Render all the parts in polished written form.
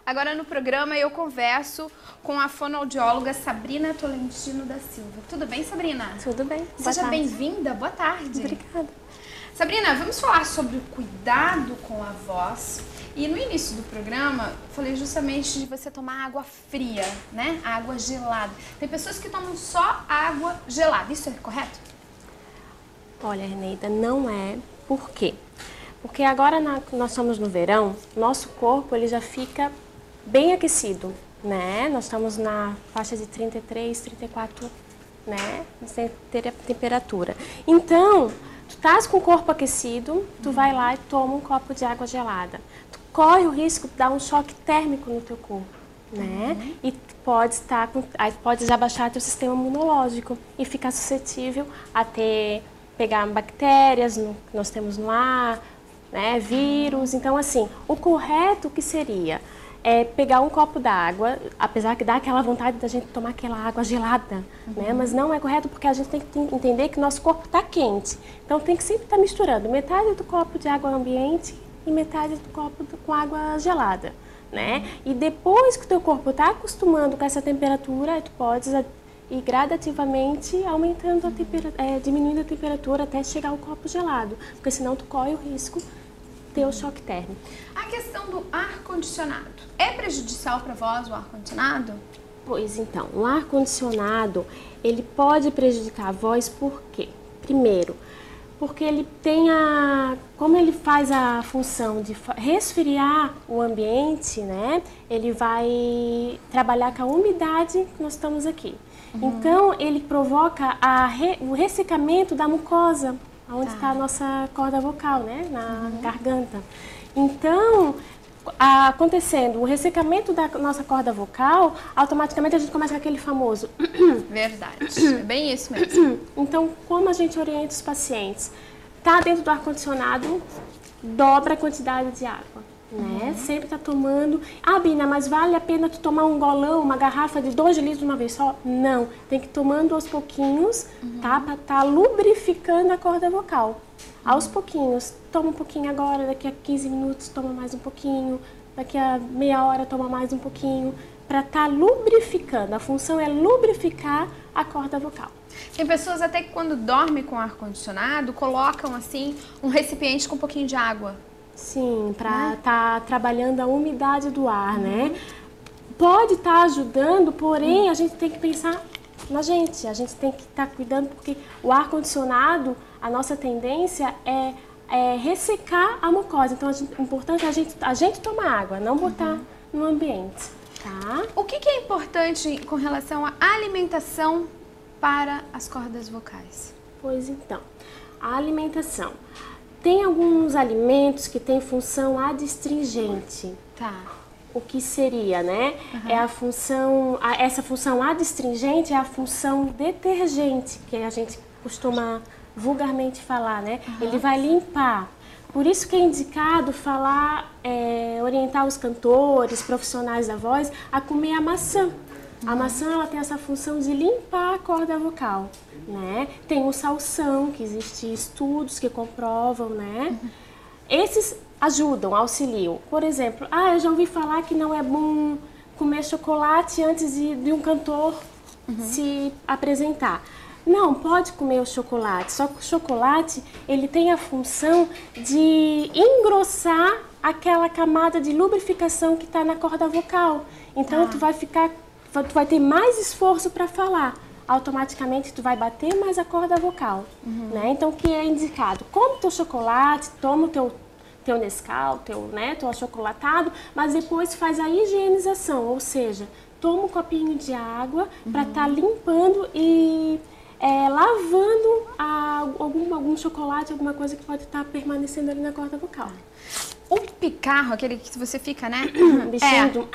Agora no programa eu converso com a fonoaudióloga Sabrina Tolentino da Silva. Tudo bem, Sabrina? Tudo bem. Seja bem-vinda. Boa tarde. Obrigada. Sabrina, vamos falar sobre o cuidado com a voz. E no início do programa, falei justamente de você tomar água fria, né? Água gelada. Tem pessoas que tomam só água gelada. Isso é correto? Olha, Reneida, não é. Por quê? Porque agora nós estamos no verão, nosso corpo ele já fica bem aquecido, né? Nós estamos na faixa de 33, 34, né? Temperatura. Então, tu estás com o corpo aquecido, tu vai lá e toma um copo de água gelada. Tu corre o risco de dar um choque térmico no teu corpo, né? E aí pode já baixar teu sistema imunológico e ficar suscetível a pegar bactérias que nós temos no ar, né, vírus. Então, assim, o correto que seria é pegar um copo d'água, apesar que dá aquela vontade da gente tomar aquela água gelada, né, mas não é correto porque a gente tem que entender que nosso corpo está quente. Então, tem que sempre estar misturando metade do copo de água ambiente e metade do copo com água gelada, né? E depois que o teu corpo está acostumando com essa temperatura, tu podes ir gradativamente aumentando diminuindo a temperatura até chegar ao copo gelado, porque senão tu corre o risco de ter o choque térmico. A questão do ar-condicionado. É prejudicial para a voz o ar-condicionado? Pois então, o ar-condicionado, ele pode prejudicar a voz por quê? Primeiro, porque ele como ele faz a função de resfriar o ambiente, né? Ele vai trabalhar com a umidade que nós estamos aqui. Então, ele provoca o ressecamento da mucosa, onde está a nossa corda vocal, né? Na garganta. Então, acontecendo o ressecamento da nossa corda vocal, automaticamente a gente começa com aquele famoso... Verdade, é bem isso mesmo. Então, como a gente orienta os pacientes? Tá dentro do ar-condicionado, dobra a quantidade de água. Né? Sempre está tomando. Ah, Bina, mas vale a pena tu tomar um golão, uma garrafa de 2 litros de uma vez só? Não, tem que ir tomando aos pouquinhos, tá? Para estar lubrificando a corda vocal. Aos pouquinhos, toma um pouquinho agora, daqui a 15 minutos toma mais um pouquinho, daqui a meia hora toma mais um pouquinho, para estar lubrificando. A função é lubrificar a corda vocal. Tem pessoas até que quando dormem com ar-condicionado, colocam assim um recipiente com um pouquinho de água. Sim, para estar trabalhando a umidade do ar, né? Pode estar ajudando, porém a gente tem que pensar na gente. A gente tem que estar cuidando porque o ar-condicionado, a nossa tendência é ressecar a mucosa. Então, é importante a gente tomar água, não botar no ambiente, tá? O que é importante com relação à alimentação para as cordas vocais? Pois então, a alimentação. Tem alguns alimentos que têm função adstringente. Tá. O que seria, né? É a função, essa função adstringente é a função detergente, que a gente costuma vulgarmente falar, né? Ele vai limpar. Por isso que é indicado orientar os cantores, profissionais da voz, a comer a maçã. A maçã ela tem essa função de limpar a corda vocal, né? Tem o salsão, que existem estudos que comprovam, né? Esses ajudam, auxiliam. Por exemplo, eu já ouvi falar que não é bom comer chocolate antes de um cantor se apresentar. Não, pode comer o chocolate, só que o chocolate ele tem a função de engrossar aquela camada de lubrificação que está na corda vocal. Então, tu vai ter mais esforço para falar. Automaticamente, tu vai bater mais a corda vocal. Né? Então, o que é indicado? Come teu chocolate, toma o teu Nescau, teu achocolatado, mas depois faz a higienização, ou seja, toma um copinho de água para estar limpando e lavando algum chocolate, alguma coisa que pode estar permanecendo ali na corda vocal. O picarro, aquele que você fica, né? Bichinho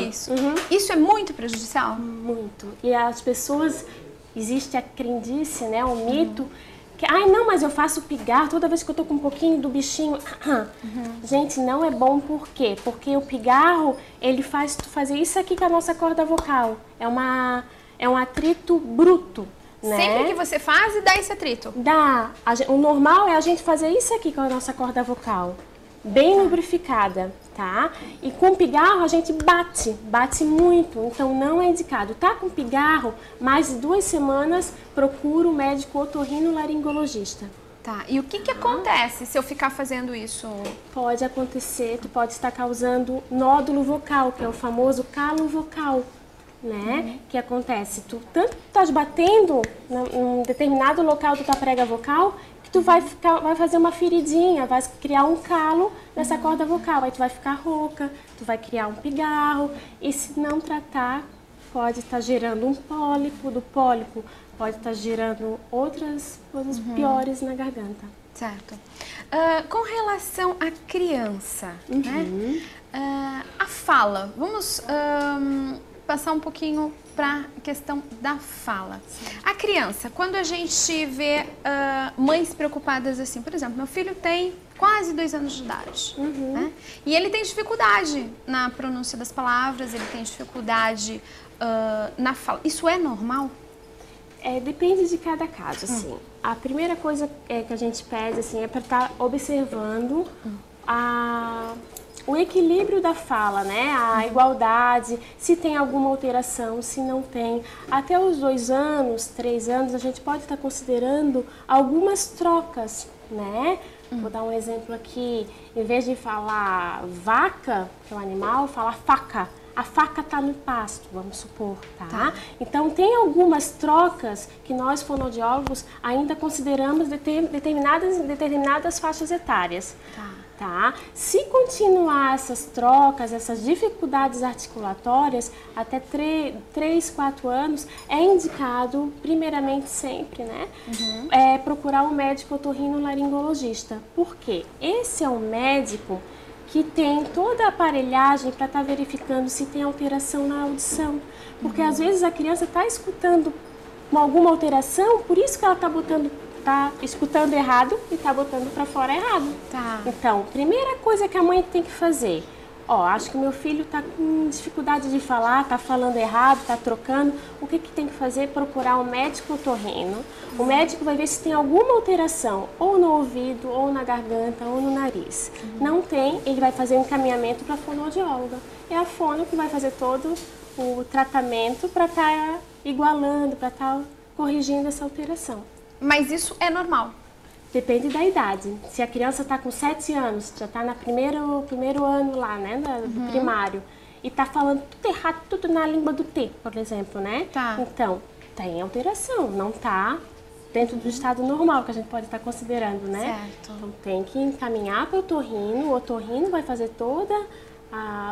isso. Isso é muito prejudicial? Muito. E as pessoas, existe a crendice, né? O mito, que, não, mas eu faço pigarro toda vez que eu tô com um pouquinho do bichinho. Gente, não é bom por quê? Porque o pigarro, ele faz tu fazer isso aqui com a nossa corda vocal. É um atrito bruto. Né? Sempre que você faz, dá esse atrito? Dá. O normal é a gente fazer isso aqui com a nossa corda vocal. bem lubrificada, tá? E com pigarro a gente bate muito, então não é indicado. Tá com pigarro, mais de 2 semanas, procura o médico otorrinolaringologista. Tá, e o que acontece se eu ficar fazendo isso? Pode acontecer, tu pode estar causando nódulo vocal, que é o famoso calo vocal, né? Que acontece, tu tanto estás batendo em um determinado local da tua prega vocal, que tu vai fazer uma feridinha, vai criar um calo nessa corda vocal, aí tu vai ficar rouca, tu vai criar um pigarro, e se não tratar, pode estar gerando um pólipo, do pólipo pode estar gerando outras coisas piores na garganta. Certo. Com relação à criança, né? A fala, vamos passar um pouquinho para a questão da fala. A criança, quando a gente vê mães preocupadas assim, por exemplo, meu filho tem quase 2 anos de idade, né? E ele tem dificuldade na pronúncia das palavras, ele tem dificuldade na fala. Isso é normal? Depende de cada caso, assim. A primeira coisa que a gente pede, assim, é para estar observando o equilíbrio da fala, né? A igualdade, se tem alguma alteração, se não tem. Até os 2 anos, 3 anos, a gente pode estar considerando algumas trocas, né? Vou dar um exemplo aqui. Em vez de falar vaca, que é um animal, falar faca. A faca está no pasto, vamos supor, tá? Então, tem algumas trocas que nós, fonoaudiólogos, ainda consideramos determinadas faixas etárias. Tá? Se continuar essas trocas, essas dificuldades articulatórias, até 3, 4 anos, é indicado, primeiramente sempre, né? Procurar um médico otorrinolaringologista. Por quê? Esse é um médico que tem toda a aparelhagem para estar verificando se tem alteração na audição. Porque às vezes a criança está escutando alguma alteração, por isso que ela está escutando errado e está botando para fora errado. Então, primeira coisa que a mãe tem que fazer, acho que meu filho está com dificuldade de falar, está falando errado, está trocando, o que tem que fazer? Procurar um médico otorrino. O médico vai ver se tem alguma alteração, ou no ouvido, ou na garganta, ou no nariz. Não tem, ele vai fazer um encaminhamento para a fonoaudióloga. É a fono que vai fazer todo o tratamento para estar igualando, para estar corrigindo essa alteração. Mas isso é normal? Depende da idade. Se a criança está com 7 anos, já está no primeiro ano lá, né, do primário, e está falando tudo errado, tudo na língua do T, por exemplo, né? Então, tem alteração, não está dentro do estado normal que a gente pode estar considerando, né? Certo. Então, tem que encaminhar para o otorrino vai fazer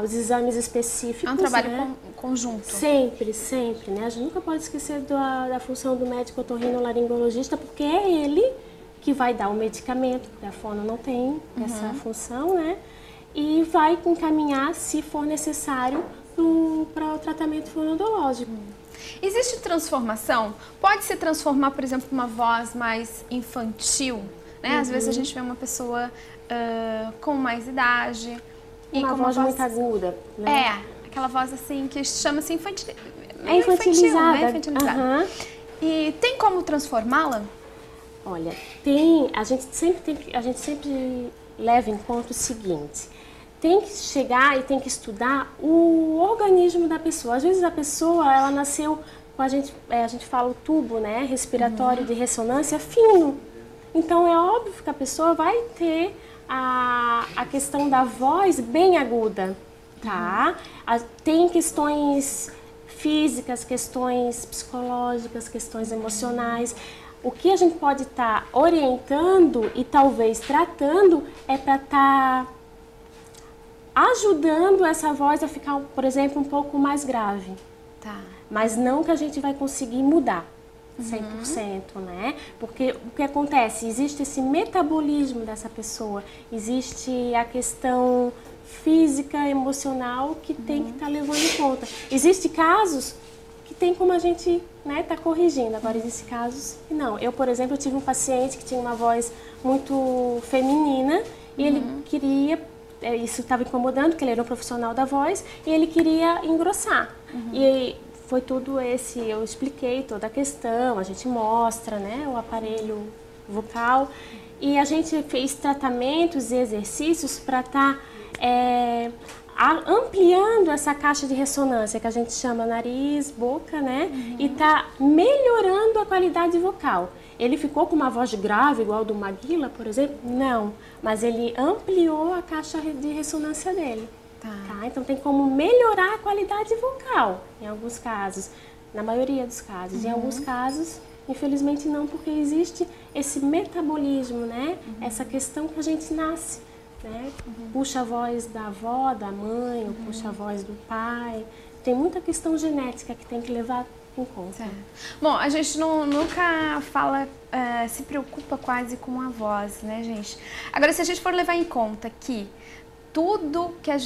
os exames específicos. É um trabalho conjunto. Sempre, né? A gente nunca pode esquecer da função do médico otorrinolaringologista, porque é ele que vai dar o medicamento, porque a fono não tem essa função, né? E vai encaminhar, se for necessário, para o tratamento fonoaudiológico. Existe transformação? Pode se transformar, por exemplo, uma voz mais infantil, né? Às vezes a gente vê uma pessoa com mais idade e uma com voz muito aguda, né? Aquela voz assim que chama-se infantil. Infantilizada. Né? Infantilizada. E tem como transformá-la? Olha, a gente sempre leva em conta o seguinte: tem que chegar e tem que estudar o organismo da pessoa. Às vezes a pessoa, ela nasceu com a gente fala o tubo, né, respiratório de ressonância fino. Então é óbvio que a pessoa vai ter a questão da voz bem aguda, tá? Tem questões físicas, questões psicológicas, questões emocionais. O que a gente pode estar orientando e talvez tratando é para estar ajudando essa voz a ficar, por exemplo, um pouco mais grave. Mas não que a gente vai conseguir mudar 100%, né? Porque o que acontece? Existe esse metabolismo dessa pessoa, existe a questão física, emocional que tem que estar levando em conta. Existem casos que tem como a gente, né, tá corrigindo. Agora, existem casos que não. Eu, por exemplo, tive um paciente que tinha uma voz muito feminina e ele queria, isso estava incomodando, porque ele era um profissional da voz, e ele queria engrossar. E foi tudo eu expliquei toda a questão, a gente mostra, né, o aparelho vocal. E a gente fez tratamentos e exercícios para estar ampliando essa caixa de ressonância, que a gente chama nariz, boca, né? E tá melhorando a qualidade vocal. Ele ficou com uma voz grave, igual do Maguila, por exemplo? Não, mas ele ampliou a caixa de ressonância dele. Tá? Então tem como melhorar a qualidade vocal, em alguns casos, na maioria dos casos. Em alguns casos, infelizmente não, porque existe esse metabolismo, né? Essa questão que a gente nasce, né? Puxa a voz da avó, da mãe, ou puxa a voz do pai. Tem muita questão genética que tem que levar em conta. Bom, a gente nunca fala, se preocupa quase com a voz, né, gente? Agora, se a gente for levar em conta que tudo que a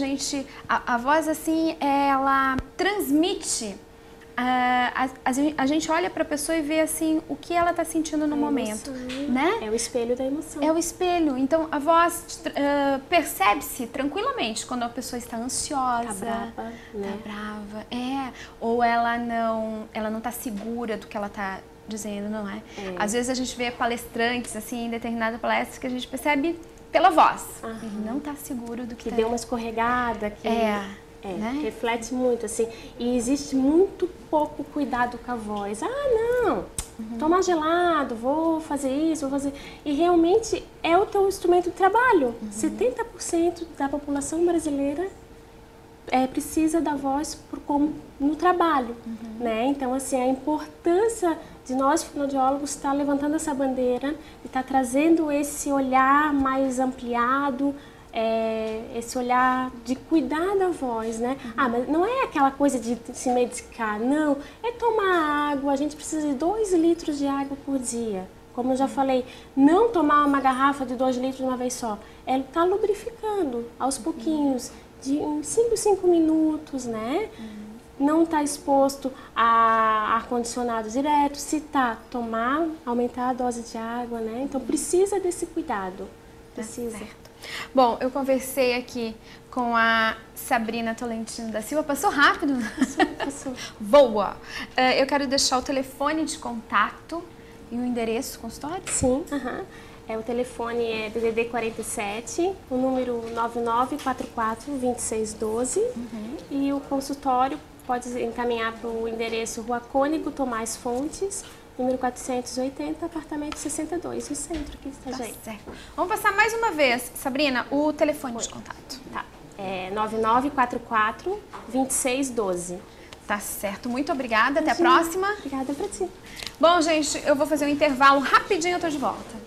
voz, assim, ela transmite, a gente olha para a pessoa e vê, assim, o que ela está sentindo no momento, né? É o espelho da emoção. É o espelho. Então, a voz percebe-se tranquilamente quando a pessoa está ansiosa. Tá brava, né? Tá brava, ou ela não está segura do que ela está dizendo, não é? Às vezes a gente vê palestrantes, assim, em determinada palestra que a gente percebe pela voz. Ele não está seguro do que deu uma escorregada, que né? reflete muito, assim. E existe muito pouco cuidado com a voz. Não, toma gelado, vou fazer isso, vou fazer... E realmente é o teu instrumento de trabalho. 70% da população brasileira precisa da voz no trabalho, né? Então, assim, a importância de nós, fonoaudiólogos, estar levantando essa bandeira e estar trazendo esse olhar mais ampliado, esse olhar de cuidar da voz, né? Mas não é aquela coisa de se medicar, não. É tomar água, a gente precisa de 2 litros de água por dia. Como eu já falei, não tomar uma garrafa de 2 litros de uma vez só. É estar lubrificando aos pouquinhos, de 5 minutos, né? Não estar exposto a ar-condicionado direto. Se aumentar a dose de água, né? Então precisa desse cuidado. Precisa. Certo. Bom, eu conversei aqui com a Sabrina Tolentino da Silva. Passou rápido? Passou. Boa! Eu quero deixar o telefone de contato e o endereço do consultório? Sim, o telefone é DDD 47, o número 9944-2612 e o consultório pode encaminhar para o endereço Rua Cônego Tomás Fontes, número 480, apartamento 62, no centro aqui, tá, gente? Certo. Vamos passar mais uma vez, Sabrina, o telefone de contato. Tá, é 9944-2612. Tá certo, muito obrigada, até a próxima. Obrigada pra ti. Bom, gente, eu vou fazer um intervalo rapidinho, eu tô de volta.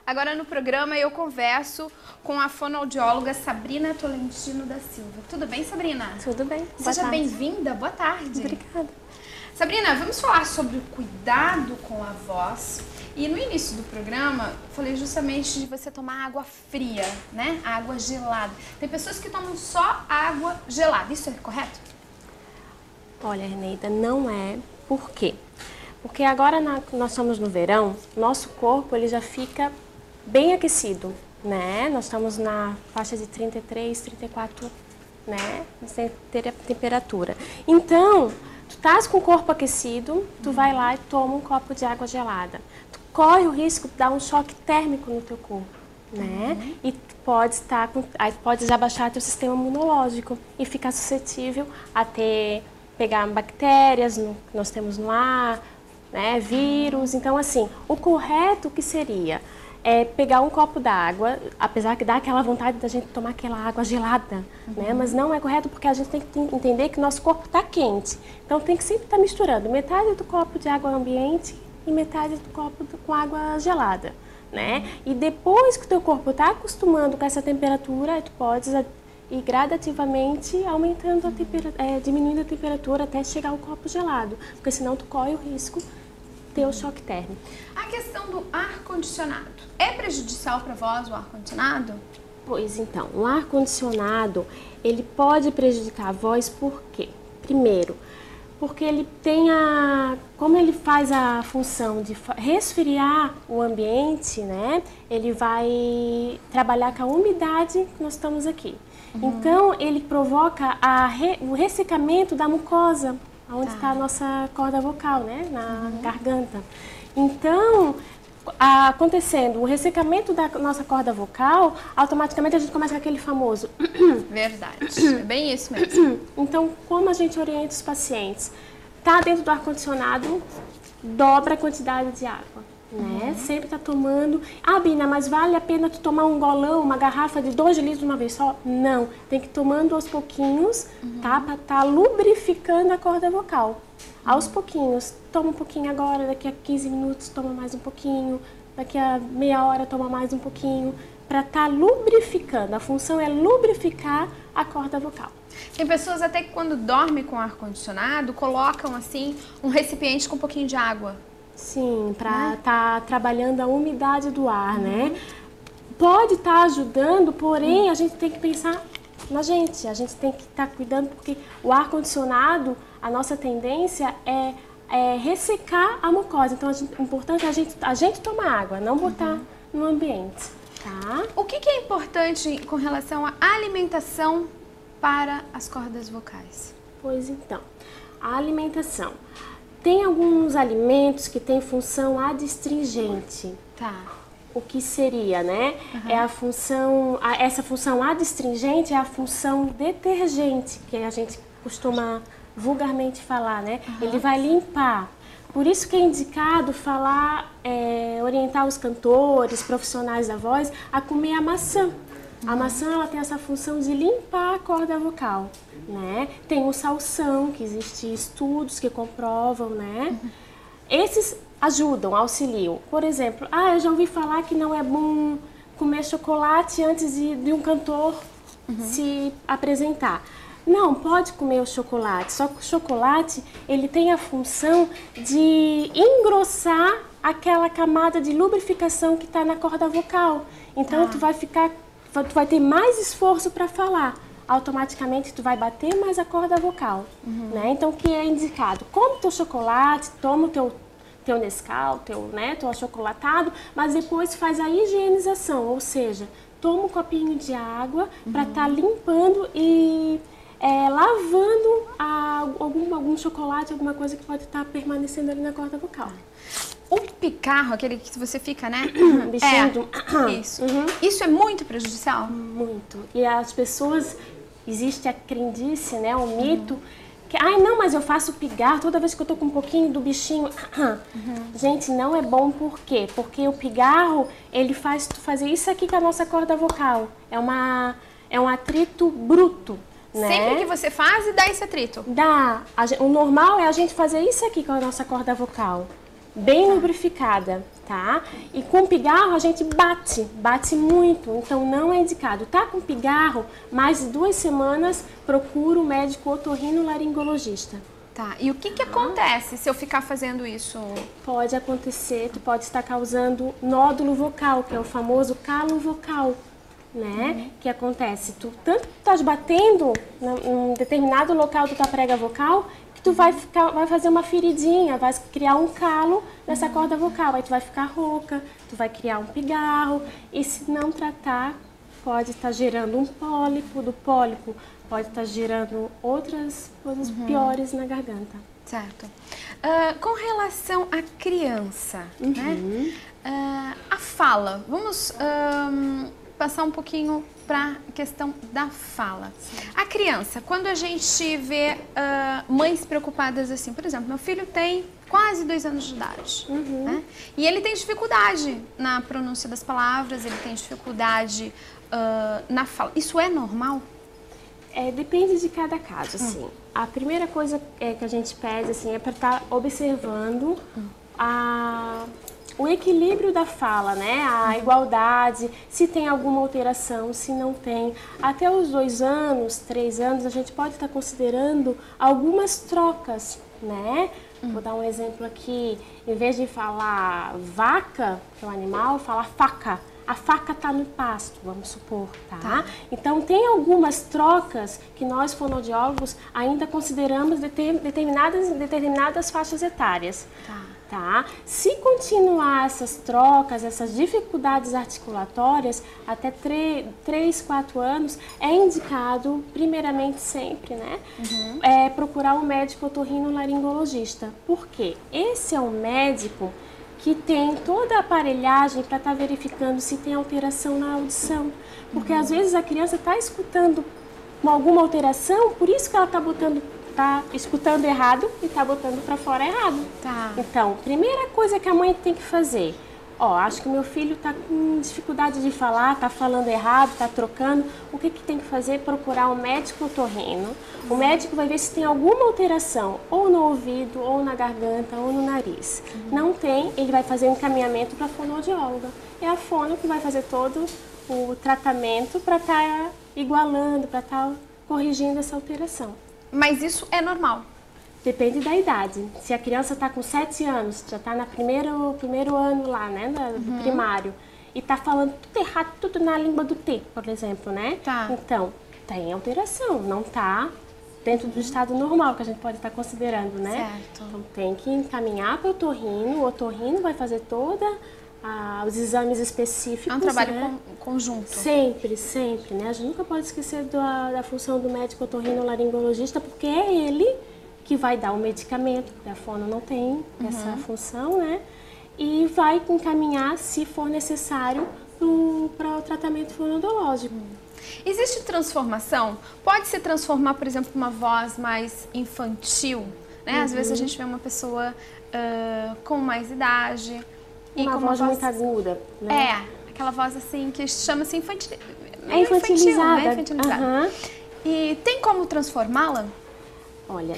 Agora no programa eu converso com a fonoaudióloga Sabrina Tolentino da Silva. Tudo bem, Sabrina? Tudo bem. Seja bem-vinda, boa tarde. Obrigada. Sabrina, vamos falar sobre o cuidado com a voz. E no início do programa, falei justamente de você tomar água fria, né? Água gelada. Tem pessoas que tomam só água gelada, isso é correto? Olha, Reneida, não é. Por quê? Porque agora nós estamos no verão, nosso corpo ele já fica bem aquecido, né? Nós estamos na faixa de 33, 34, né? Temperatura. Então, tu estás com o corpo aquecido, tu vai lá e toma um copo de água gelada. Tu corre o risco de dar um choque térmico no teu corpo, né? E tu aí podes abaixar teu sistema imunológico e ficar suscetível a pegar bactérias que nós temos no ar, né? Vírus. Então, assim, o correto que seria pegar um copo d'água, apesar que dá aquela vontade da gente tomar aquela água gelada, né? Mas não é correto porque a gente tem que entender que nosso corpo está quente. Então tem que sempre estar misturando metade do copo de água ambiente e metade do copo com água gelada, né? E depois que o teu corpo está acostumando com essa temperatura, tu podes ir gradativamente aumentando diminuindo a temperatura até chegar ao copo gelado, porque senão tu corre o risco ter o choque térmico. A questão do ar-condicionado. É prejudicial para a voz o ar-condicionado? Pois então, o ar-condicionado, ele pode prejudicar a voz por quê? Primeiro, porque ele tem como ele faz a função de resfriar o ambiente, né? Ele vai trabalhar com a umidade que nós estamos aqui. Então, ele provoca o ressecamento da mucosa, onde está a nossa corda vocal, né? Na garganta. Então, acontecendo o ressecamento da nossa corda vocal, automaticamente a gente começa com aquele famoso... Verdade, é bem isso mesmo. Então, como a gente orienta os pacientes? Tá dentro do ar-condicionado, dobra a quantidade de água, né? Sempre tá tomando... Ah, Bina, mas vale a pena tu tomar um golão, uma garrafa de 2 litros de uma vez só? Não, tem que ir tomando aos pouquinhos, tá? Pra tá lubrificando a corda vocal. Aos pouquinhos, toma um pouquinho agora, daqui a 15 minutos toma mais um pouquinho, daqui a meia hora toma mais um pouquinho, para estar lubrificando. A função é lubrificar a corda vocal. Tem pessoas até que quando dormem com ar-condicionado, colocam assim um recipiente com um pouquinho de água. Sim, para estar trabalhando a umidade do ar, né? Pode estar ajudando, porém a gente tem que pensar na gente. A gente tem que estar cuidando porque o ar-condicionado, a nossa tendência é ressecar a mucosa. Então, o importante é a gente tomar água, não botar no ambiente, tá? O que é importante com relação à alimentação para as cordas vocais? Pois então, a alimentação. Tem alguns alimentos que têm função adstringente. Tá. O que seria, né? É a função, essa função adstringente é a função detergente, que a gente costuma vulgarmente falar, né? Ele vai limpar. Por isso que é indicado falar, orientar os cantores, profissionais da voz, a comer a maçã. A maçã, ela tem essa função de limpar a corda vocal, né? Tem o salsão, que existem estudos que comprovam, né? Esses ajudam, auxiliam. Por exemplo, eu já ouvi falar que não é bom comer chocolate antes de um cantor se apresentar. Não, pode comer o chocolate, só que o chocolate, ele tem a função de engrossar aquela camada de lubrificação que está na corda vocal. Então, tu vai ter mais esforço para falar. Automaticamente, tu vai bater mais a corda vocal, né? Então, o que é indicado? Come teu chocolate, toma o teu Nescau, teu achocolatado, mas depois faz a higienização, ou seja, toma um copinho de água para estar limpando e lavando algum chocolate, alguma coisa que pode estar permanecendo ali na corda vocal. O picarro, aquele que você fica, né? Bichinho. Isso. Isso é muito prejudicial? Muito. E as pessoas, existe a crendice, né, o mito, que, não, mas eu faço pigarro toda vez que eu tô com um pouquinho do bichinho. Gente, não é bom, por quê? Porque o pigarro, ele faz tu fazer isso aqui com a nossa corda vocal. É um atrito bruto, né? Sempre que você faz, dá esse atrito? Dá. O normal é a gente fazer isso aqui com a nossa corda vocal. Bem lubrificada, tá? E com pigarro a gente bate muito, então não é indicado. Tá com pigarro, mais de 2 semanas, procura o médico otorrinolaringologista. Tá, e o que acontece se eu ficar fazendo isso? Pode acontecer, tu pode estar causando nódulo vocal, que é o famoso calo vocal, né? Que acontece, tu tanto estás batendo em determinado local da tua prega vocal, tu vai fazer uma feridinha, vai criar um calo nessa corda vocal, aí tu vai ficar rouca, tu vai criar um pigarro, e se não tratar, pode estar gerando um pólipo, do pólipo pode estar gerando outras coisas piores na garganta. Certo. Com relação à criança, né? A fala, vamos passar um pouquinho para a questão da fala. A criança, quando a gente vê mães preocupadas assim, por exemplo, meu filho tem quase 2 anos de idade, né? E ele tem dificuldade na pronúncia das palavras, ele tem dificuldade na fala. Isso é normal? Depende de cada caso, assim. A primeira coisa que a gente pede, assim, é para estar observando o equilíbrio da fala, né? A igualdade, se tem alguma alteração, se não tem. Até os 2 anos, 3 anos, a gente pode estar considerando algumas trocas, né? Vou dar um exemplo aqui. Em vez de falar vaca, que é um animal, falar faca. a faca está no pasto, vamos supor, tá? Então, tem algumas trocas que nós, fonoaudiólogos, ainda consideramos determinadas faixas etárias. Tá? Se continuar essas trocas, essas dificuldades articulatórias, até 3, 4 anos, é indicado, primeiramente sempre, né? Procurar um médico otorrinolaringologista. Por quê? Esse é um médico que tem toda a aparelhagem para estar verificando se tem alteração na audição. Porque às vezes a criança está escutando alguma alteração, por isso que ela está escutando errado e está botando para fora errado. Então, primeira coisa que a mãe tem que fazer, acho que meu filho está com dificuldade de falar, está falando errado, está trocando, o que tem que fazer? Procurar um médico otorrino. O médico vai ver se tem alguma alteração, ou no ouvido, ou na garganta, ou no nariz. Não tem, ele vai fazer um encaminhamento para a fonoaudióloga. É a fono que vai fazer todo o tratamento para estar igualando, para estar corrigindo essa alteração. Mas isso é normal? Depende da idade. Se a criança está com 7 anos, já está no primeiro ano lá, né, do primário, e está falando tudo errado, tudo na língua do T, por exemplo, né? Então, tem alteração, não está dentro do estado normal que a gente pode estar considerando, né? Então, tem que encaminhar para o otorrino vai fazer os exames específicos. É um trabalho conjunto. Sempre, né? A gente nunca pode esquecer da função do médico otorrinolaringologista, porque é ele que vai dar o medicamento, porque a fono não tem essa função, né? E vai encaminhar, se for necessário, para o tratamento fonoaudiológico. Existe transformação? Pode se transformar, por exemplo, uma voz mais infantil, né? Às vezes a gente vê uma pessoa com mais idade e com uma voz muito aguda, né? Aquela voz assim que chama-se infantil. Infantilizada. Né? Infantilizada. E tem como transformá-la? Olha,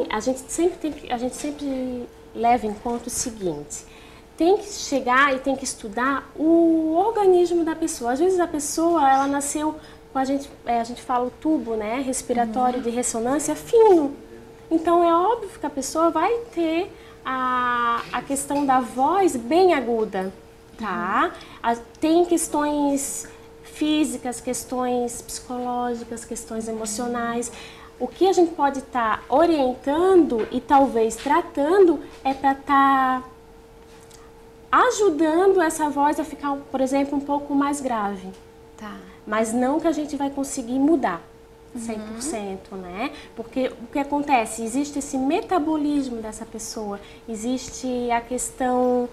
a gente sempre leva em conta o seguinte: tem que chegar e tem que estudar o organismo da pessoa. Às vezes a pessoa, ela nasceu com a gente fala o tubo, né, respiratório de ressonância fino. Então é óbvio que a pessoa vai ter a questão da voz bem aguda, tá? Tem questões físicas, questões psicológicas, questões emocionais. O que a gente pode estar orientando e talvez tratando é para estar ajudando essa voz a ficar, por exemplo, um pouco mais grave. Mas não que a gente vai conseguir mudar 100%, né? Porque o que acontece? Existe esse metabolismo dessa pessoa, existe a questão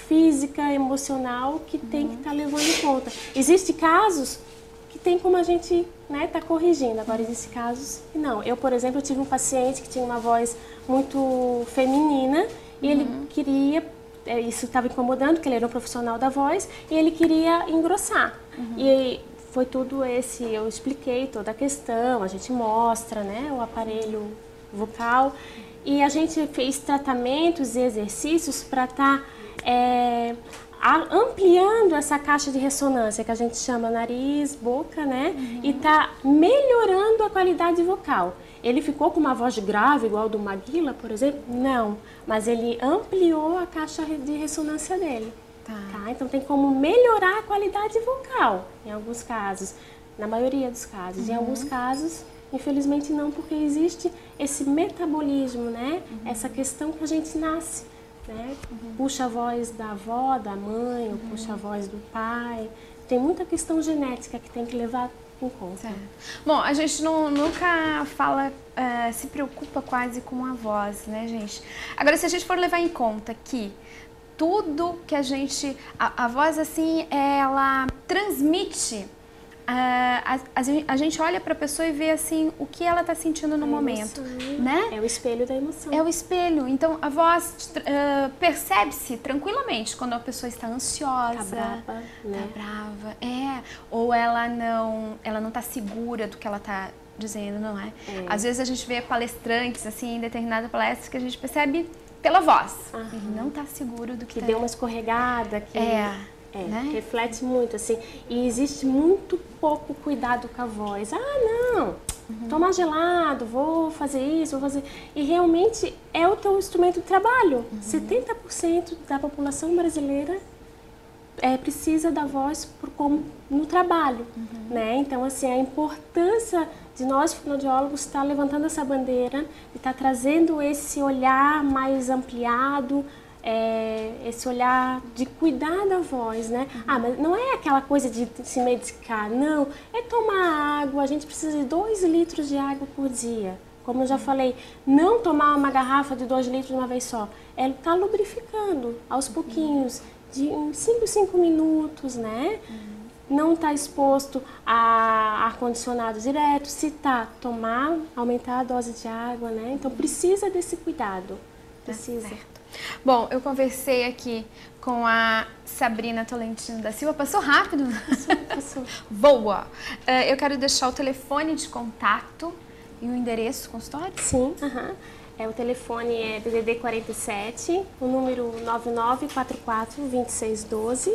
física, emocional que tem que estar levando em conta. Existem casos que tem como a gente, né, tá corrigindo. Agora, existem casos que não. Eu, por exemplo, tive um paciente que tinha uma voz muito feminina e ele queria, isso estava incomodando, porque ele era um profissional da voz, e ele queria engrossar. E foi tudo eu expliquei toda a questão, a gente mostra, né, o aparelho vocal, e a gente fez tratamentos e exercícios para estar ampliando essa caixa de ressonância, que a gente chama nariz, boca, né? E tá melhorando a qualidade vocal. Ele ficou com uma voz grave, igual do Maguila, por exemplo? Não, mas ele ampliou a caixa de ressonância dele. Então tem como melhorar a qualidade vocal, em alguns casos, na maioria dos casos. Em alguns casos, infelizmente não, porque existe esse metabolismo, né? Essa questão que a gente nasce, né? Puxa a voz da avó, da mãe, ou puxa a voz do pai. Tem muita questão genética que tem que levar em conta. Bom, a gente nunca fala, se preocupa quase com a voz, né, gente? Agora, se a gente for levar em conta que tudo que a voz, assim, ela transmite, a gente olha para a pessoa e vê, assim, o que ela está sentindo no momento, né? É o espelho da emoção. É o espelho. Então, a voz percebe-se tranquilamente quando a pessoa está ansiosa. Tá brava, né? Tá brava, ou ela não está segura do que ela está dizendo, não é? Às vezes a gente vê palestrantes, assim, em determinada palestra, que a gente percebe pela voz. Ele não está seguro do que deu uma escorregada, né? Reflete muito, assim. E existe muito pouco cuidado com a voz. Não, tomar gelado, vou fazer isso, vou fazer... E realmente é o teu instrumento de trabalho. 70% da população brasileira precisa da voz como no trabalho, né? Então, assim, a importância de nós, fonoaudiólogos, estar levantando essa bandeira e estar trazendo esse olhar mais ampliado, esse olhar de cuidar da voz, né? Mas não é aquela coisa de se medicar, não. É tomar água, a gente precisa de 2 litros de água por dia. Como eu já falei, não tomar uma garrafa de 2 litros de uma vez só. É estar lubrificando aos pouquinhos, de 5 minutos, né? Não estar exposto a ar-condicionado direto. Se está, aumentar a dose de água, né? Então precisa desse cuidado. Precisa. Certo. Bom, eu conversei aqui com a Sabrina Tolentino da Silva. Passou rápido? Passou. Voa! Eu quero deixar o telefone de contato e o endereço do consultório? Sim, o telefone é DDD 47, o número 9944-2612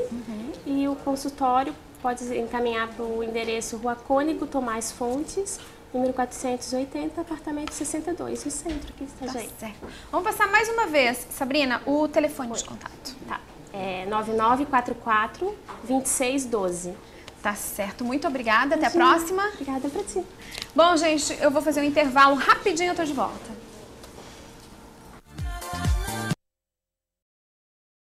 e o consultório pode encaminhar para o endereço Rua Cônigo Tomás Fontes, número 480, apartamento 62, no centro aqui, tá, gente? Certo. Vamos passar mais uma vez, Sabrina, o telefone de contato. Tá, é 9944-2612. Tá certo, muito obrigada, até a próxima. Obrigada pra ti. Bom, gente, eu vou fazer um intervalo rapidinho, eu tô de volta.